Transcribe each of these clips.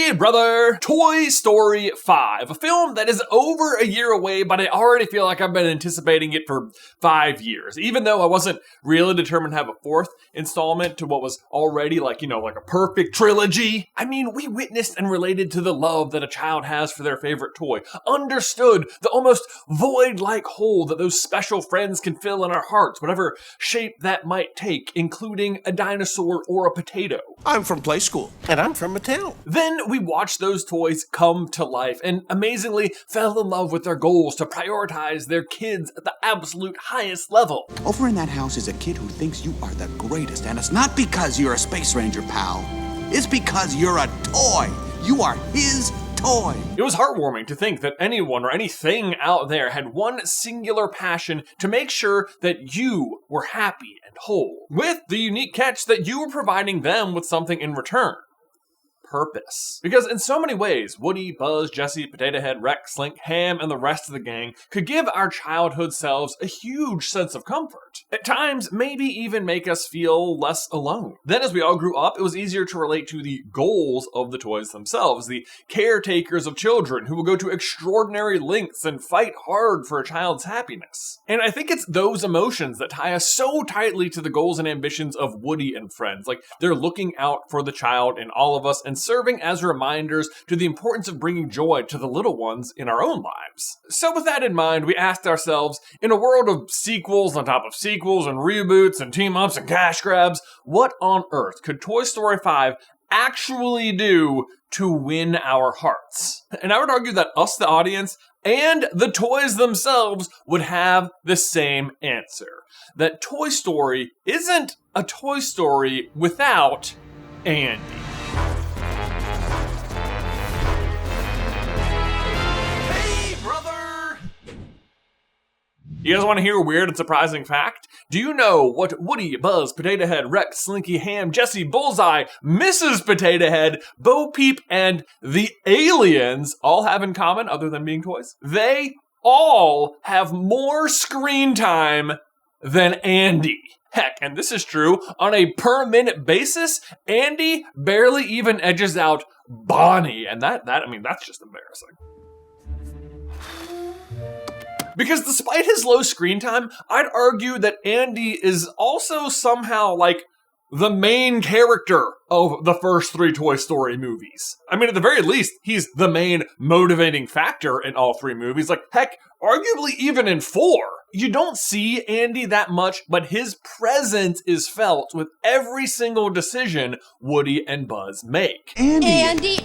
Hey brother! Toy Story 5, a film that is over a year away, but I already feel like I've been anticipating it for 5 years, even though I wasn't really determined to have a fourth installment to what was already like a perfect trilogy. I mean, we witnessed and related to the love that a child has for their favorite toy, understood the almost void-like hole that those special friends can fill in our hearts, whatever shape that might take, including a dinosaur or a potato. I'm from Play School, and I'm from Mattel. Then we watched those toys come to life and amazingly fell in love with their goals to prioritize their kids at the absolute highest level. Over in that house is a kid who thinks you are the greatest, and it's not because you're a Space Ranger, pal. It's because you're a toy. You are his toy. It was heartwarming to think that anyone or anything out there had one singular passion to make sure that you were happy and whole, with the unique catch that you were providing them with something in return. Purpose. Because in so many ways, Woody, Buzz, Jessie, Potato Head, Rex, Slink, Ham, and the rest of the gang could give our childhood selves a huge sense of comfort. At times, maybe even make us feel less alone. Then as we all grew up, it was easier to relate to the goals of the toys themselves, the caretakers of children who will go to extraordinary lengths and fight hard for a child's happiness. And I think it's those emotions that tie us so tightly to the goals and ambitions of Woody and friends. Like, they're looking out for the child in all of us and serving as reminders to the importance of bringing joy to the little ones in our own lives. So with that in mind, we asked ourselves, in a world of sequels on top of sequels and reboots and team-ups and cash grabs, what on earth could Toy Story 5 actually do to win our hearts? And I would argue that us, the audience, and the toys themselves would have the same answer. That Toy Story isn't a Toy Story without Andy. You guys want to hear a weird and surprising fact? Do you know what Woody, Buzz, Potato Head, Rex, Slinky, Ham, Jessie, Bullseye, Mrs. Potato Head, Bo Peep, and the aliens all have in common other than being toys? They all have more screen time than Andy. Heck, and this is true, on a per-minute basis, Andy barely even edges out Bonnie, and that's just embarrassing. Because despite his low screen time, I'd argue that Andy is also somehow like the main character of the first 3 Toy Story movies. I mean, at the very least, he's the main motivating factor in all 3 movies. Like, heck, arguably even in 4. You don't see Andy that much, but his presence is felt with every single decision Woody and Buzz make. Andy.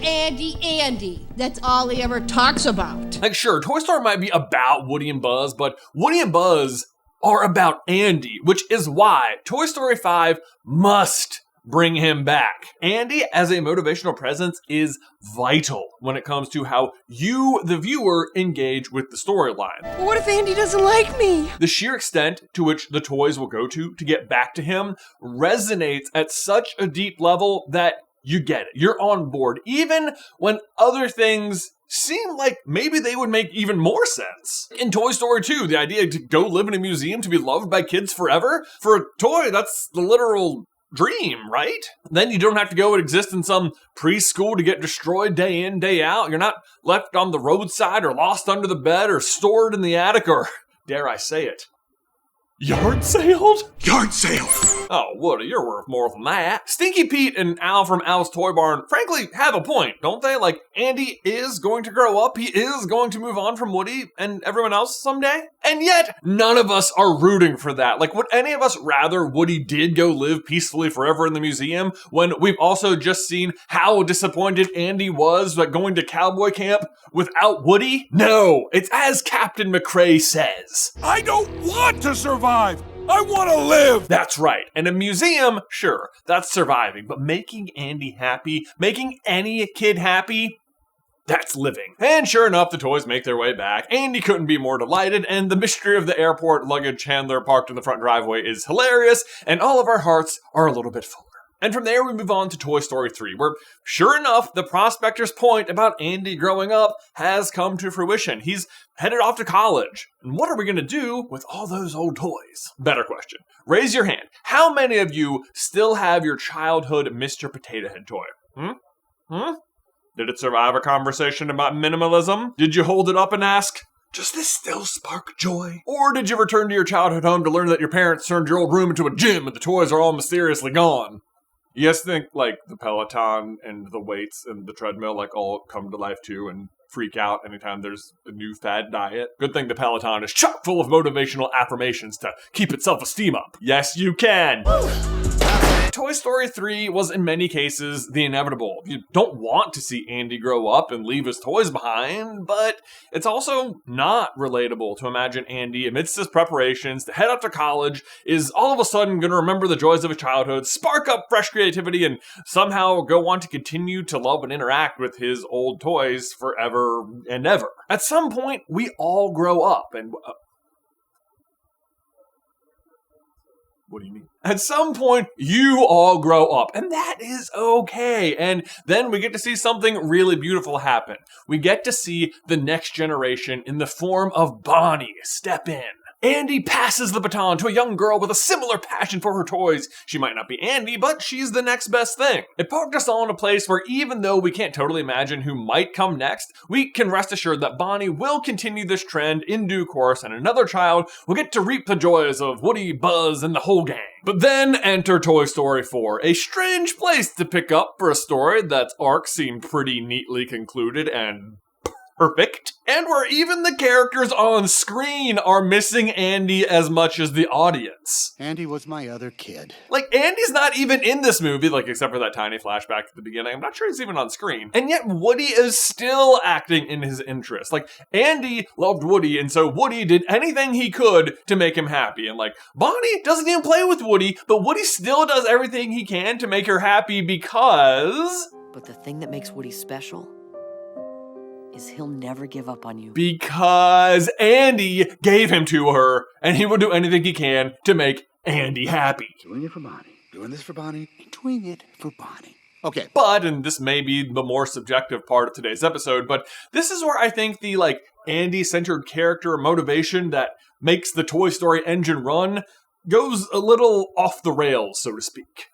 That's all he ever talks about. Like, sure, Toy Story might be about Woody and Buzz, but Woody and Buzz are about Andy, which is why Toy Story 5 must bring him back. Andy, as a motivational presence, is vital when it comes to how you, the viewer, engage with the storyline. What if Andy doesn't like me? The sheer extent to which the toys will go to get back to him resonates at such a deep level that you get it. You're on board, even when other things seem like maybe they would make even more sense. In Toy Story 2, the idea to go live in a museum to be loved by kids forever, for a toy, that's the literal dream, right? Then you don't have to go and exist in some preschool to get destroyed day in, day out. You're not left on the roadside or lost under the bed or stored in the attic or, dare I say it, yard sailed? Yard sale! Oh, Woody, you're worth more than that. Stinky Pete and Al from Al's Toy Barn frankly have a point, don't they? Like, Andy is going to grow up, he is going to move on from Woody and everyone else someday. And yet, none of us are rooting for that. Like, would any of us rather Woody did go live peacefully forever in the museum when we've also just seen how disappointed Andy was at going to cowboy camp without Woody? No, it's as Captain McCrae says. I don't want to survive! I want to live! That's right. And a museum, sure, that's surviving. But making Andy happy, making any kid happy, that's living. And sure enough, the toys make their way back. Andy couldn't be more delighted, and the mystery of the airport luggage handler parked in the front driveway is hilarious, and all of our hearts are a little bit fuller. And from there, we move on to Toy Story 3, where, sure enough, the prospector's point about Andy growing up has come to fruition. He's headed off to college. And what are we going to do with all those old toys? Better question. Raise your hand. How many of you still have your childhood Mr. Potato Head toy? Did it survive a conversation about minimalism? Did you hold it up and ask, does this still spark joy? Or did you return to your childhood home to learn that your parents turned your old room into a gym and the toys are all mysteriously gone? You guys think, like, the Peloton and the weights and the treadmill, like, all come to life, too, and freak out anytime there's a new fad diet? Good thing the Peloton is chock full of motivational affirmations to keep its self-esteem up. Yes, you can! Toy Story 3 was in many cases the inevitable. You don't want to see Andy grow up and leave his toys behind, but it's also not relatable to imagine Andy, amidst his preparations to head up to college, is all of a sudden going to remember the joys of his childhood, spark up fresh creativity, and somehow go on to continue to love and interact with his old toys forever and ever. At some point, we all grow up, and what do you mean? At some point, you all grow up, and that is okay. And then we get to see something really beautiful happen. We get to see the next generation in the form of Bonnie step in. Andy passes the baton to a young girl with a similar passion for her toys. She might not be Andy, but she's the next best thing. It parked us all in a place where even though we can't totally imagine who might come next, we can rest assured that Bonnie will continue this trend in due course, and another child will get to reap the joys of Woody, Buzz, and the whole gang. But then enter Toy Story 4, a strange place to pick up for a story that's arc seemed pretty neatly concluded and perfect, and where even the characters on screen are missing Andy as much as the audience. Andy was my other kid. Like, Andy's not even in this movie, like, except for that tiny flashback at the beginning. I'm not sure he's even on screen. And yet Woody is still acting in his interest. Like, Andy loved Woody, and so Woody did anything he could to make him happy. And, like, Bonnie doesn't even play with Woody, but Woody still does everything he can to make her happy because... But the thing that makes Woody special is he'll never give up on you. Because Andy gave him to her, and he will do anything he can to make Andy happy. Doing it for Bonnie. Doing this for Bonnie. Doing it for Bonnie. Okay. But, and this may be the more subjective part of today's episode, but this is where I think the, like, Andy-centered character motivation that makes the Toy Story engine run goes a little off the rails, so to speak.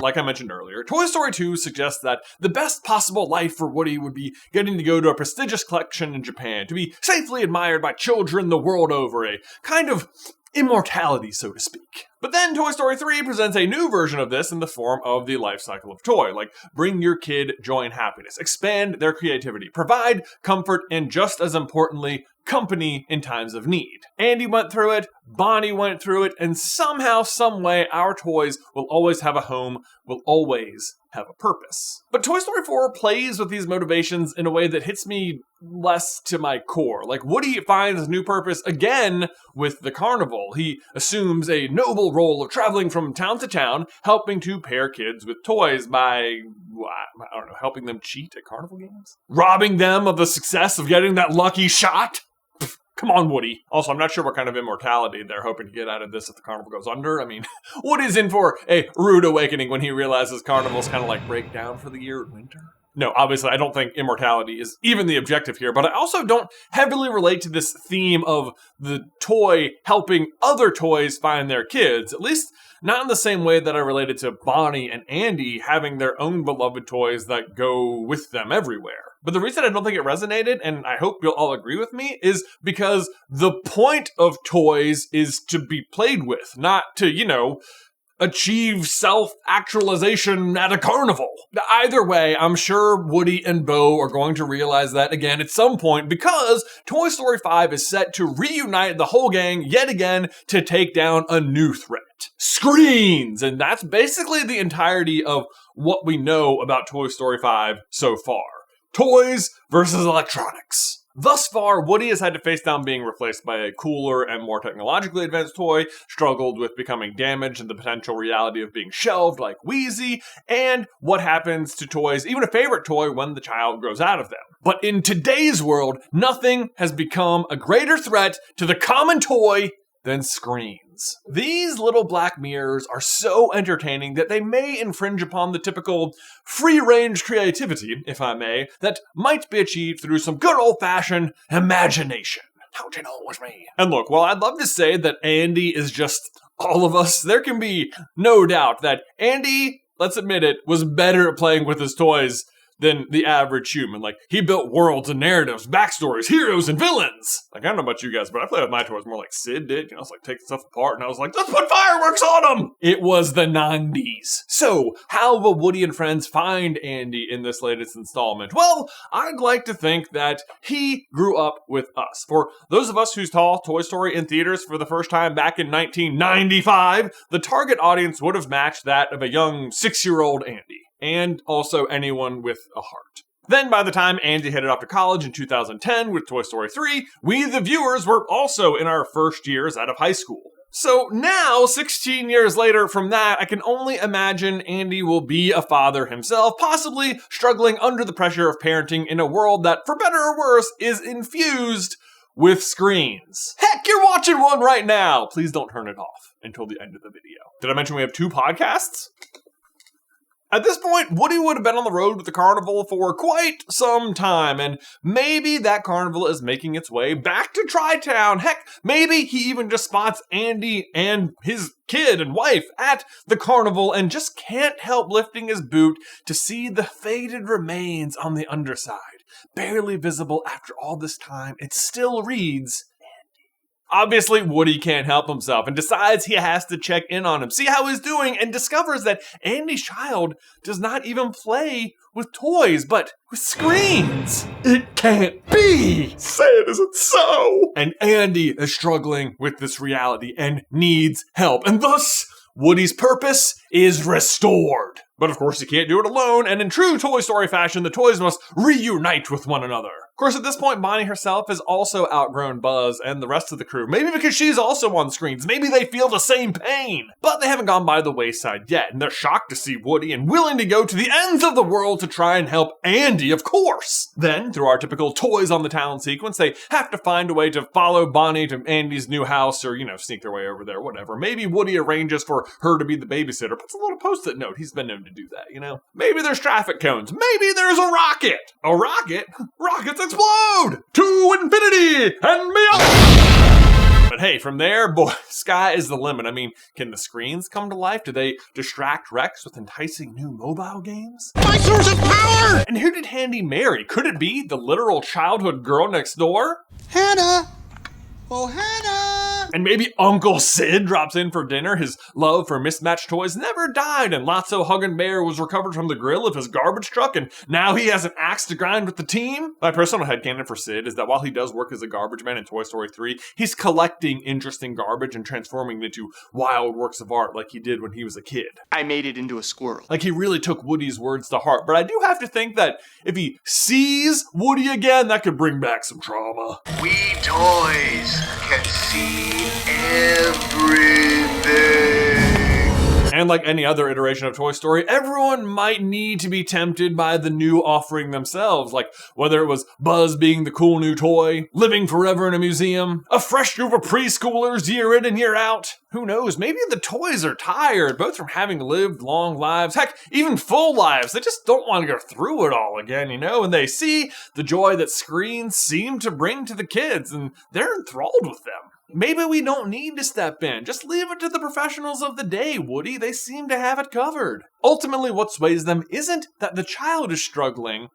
Like I mentioned earlier, Toy Story 2 suggests that the best possible life for Woody would be getting to go to a prestigious collection in Japan, to be safely admired by children the world over, a kind of immortality, so to speak. But then Toy Story 3 presents a new version of this in the form of the life cycle of toy, like bring your kid joy and happiness, expand their creativity, provide comfort, and just as importantly, company in times of need. Andy went through it, Bonnie went through it, and somehow, some way, our toys will always have a home, will always have a purpose. But Toy Story 4 plays with these motivations in a way that hits me less to my core. Like, Woody finds new purpose again with the carnival. He assumes a noble role of traveling from town to town, helping to pair kids with toys by, I don't know, helping them cheat at carnival games? Robbing them of the success of getting that lucky shot? Come on, Woody. Also, I'm not sure what kind of immortality they're hoping to get out of this if the carnival goes under. I mean, Woody's in for a rude awakening when he realizes carnivals kind of like break down for the year at winter. No, obviously, I don't think immortality is even the objective here, but I also don't heavily relate to this theme of the toy helping other toys find their kids, at least not in the same way that I related to Bonnie and Andy having their own beloved toys that go with them everywhere. But the reason I don't think it resonated, and I hope you'll all agree with me, is because the point of toys is to be played with, not to, achieve self-actualization at a carnival. Either way, I'm sure Woody and Bo are going to realize that again at some point, because Toy Story 5 is set to reunite the whole gang yet again to take down a new threat. Screens! And that's basically the entirety of what we know about Toy Story 5 so far. Toys versus electronics. Thus far, Woody has had to face down being replaced by a cooler and more technologically advanced toy, struggled with becoming damaged and the potential reality of being shelved like Wheezy, and what happens to toys, even a favorite toy, when the child grows out of them. But in today's world, nothing has become a greater threat to the common toy than screens. These little black mirrors are so entertaining that they may infringe upon the typical free-range creativity, if I may, that might be achieved through some good old-fashioned imagination. How'd you know it was me? And look, while I'd love to say that Andy is just all of us, there can be no doubt that Andy, let's admit it, was better at playing with his toys than the average human. Like, he built worlds and narratives, backstories, heroes, and villains. Like, I don't know about you guys, but I play with my toys more like Sid did. You know, I was like taking stuff apart, and I was like, let's put fireworks on them! It was the 90s. So, how will Woody and friends find Andy in this latest installment? Well, I'd like to think that he grew up with us. For those of us who saw Toy Story in theaters for the first time back in 1995, the target audience would have matched that of a young 6-year-old Andy. And also anyone with a heart. Then by the time Andy headed off to college in 2010 with Toy Story 3, we the viewers were also in our first years out of high school. So now, 16 years later from that, I can only imagine Andy will be a father himself, possibly struggling under the pressure of parenting in a world that, for better or worse, is infused with screens. Heck, you're watching one right now! Please don't turn it off until the end of the video. Did I mention we have 2 podcasts? At this point, Woody would have been on the road with the carnival for quite some time, and maybe that carnival is making its way back to Tri-Town. Heck, maybe he even just spots Andy and his kid and wife at the carnival and just can't help lifting his boot to see the faded remains on the underside. Barely visible after all this time, it still reads, obviously, Woody can't help himself and decides he has to check in on him, see how he's doing, and discovers that Andy's child does not even play with toys, but with screens. It can't be! Say it isn't so! And Andy is struggling with this reality and needs help, and thus, Woody's purpose is restored. But of course, he can't do it alone, and in true Toy Story fashion, the toys must reunite with one another. Of course, at this point, Bonnie herself has also outgrown Buzz and the rest of the crew. Maybe because she's also on screens. Maybe they feel the same pain. But they haven't gone by the wayside yet, and they're shocked to see Woody and willing to go to the ends of the world to try and help Andy, of course. Then, through our typical Toys on the Town sequence, they have to find a way to follow Bonnie to Andy's new house or, sneak their way over there, whatever. Maybe Woody arranges for her to be the babysitter, puts a little post-it note. He's been known to do that, Maybe there's traffic cones. Maybe there's a rocket. A rocket? Rockets explode! To infinity and beyond! But hey, from there, boy, sky is the limit. I mean, can the screens come to life? Do they distract Rex with enticing new mobile games? My source of power! And who did Andy marry? Could it be the literal childhood girl next door? Hannah! Oh, Hannah! And maybe Uncle Sid drops in for dinner. His love for mismatched toys never died, and Lotso Huggin' Bear was recovered from the grill of his garbage truck, and now he has an axe to grind with the team. My personal headcanon for Sid is that while he does work as a garbage man in Toy Story 3, he's collecting interesting garbage and transforming it into wild works of art like he did when he was a kid. I made it into a squirrel. Like, he really took Woody's words to heart. But I do have to think that if he sees Woody again, that could bring back some trauma. We toys can see everything. And like any other iteration of Toy Story, everyone might need to be tempted by the new offering themselves, like whether it was Buzz being the cool new toy, living forever in a museum, a fresh group of preschoolers year in and year out. Who knows, maybe the toys are tired, both from having lived long lives, heck, even full lives. They just don't want to go through it all again, and they see the joy that screens seem to bring to the kids, and they're enthralled with them. Maybe we don't need to step in. Just leave it to the professionals of the day, Woody. They seem to have it covered. Ultimately, what sways them isn't that the child is struggling,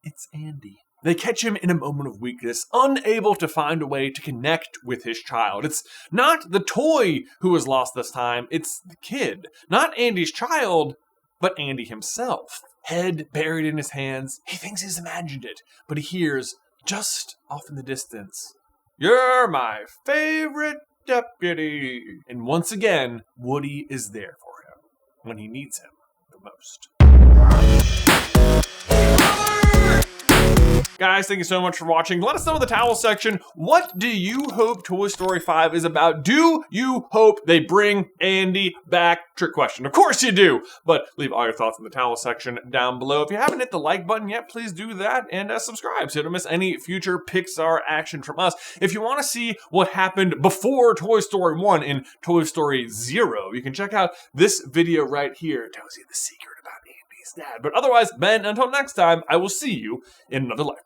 it's Andy. They catch him in a moment of weakness, unable to find a way to connect with his child. It's not the toy who is lost this time, it's the kid. Not Andy's child, but Andy himself. Head buried in his hands, he thinks he's imagined it, but he hears, just off in the distance, "You're my favorite deputy." And once again, Woody is there for him when he needs him the most. Guys, thank you so much for watching. Let us know in the towel section, what do you hope Toy Story 5 is about? Do you hope they bring Andy back? Trick question. Of course you do. But leave all your thoughts in the towel section down below. If you haven't hit the like button yet, please do that and subscribe so you don't miss any future Pixar action from us. If you want to see what happened before Toy Story 1 in Toy Story 0, you can check out this video right here. It tells you the secret about Andy's dad. But otherwise, Ben, until next time, I will see you in another life.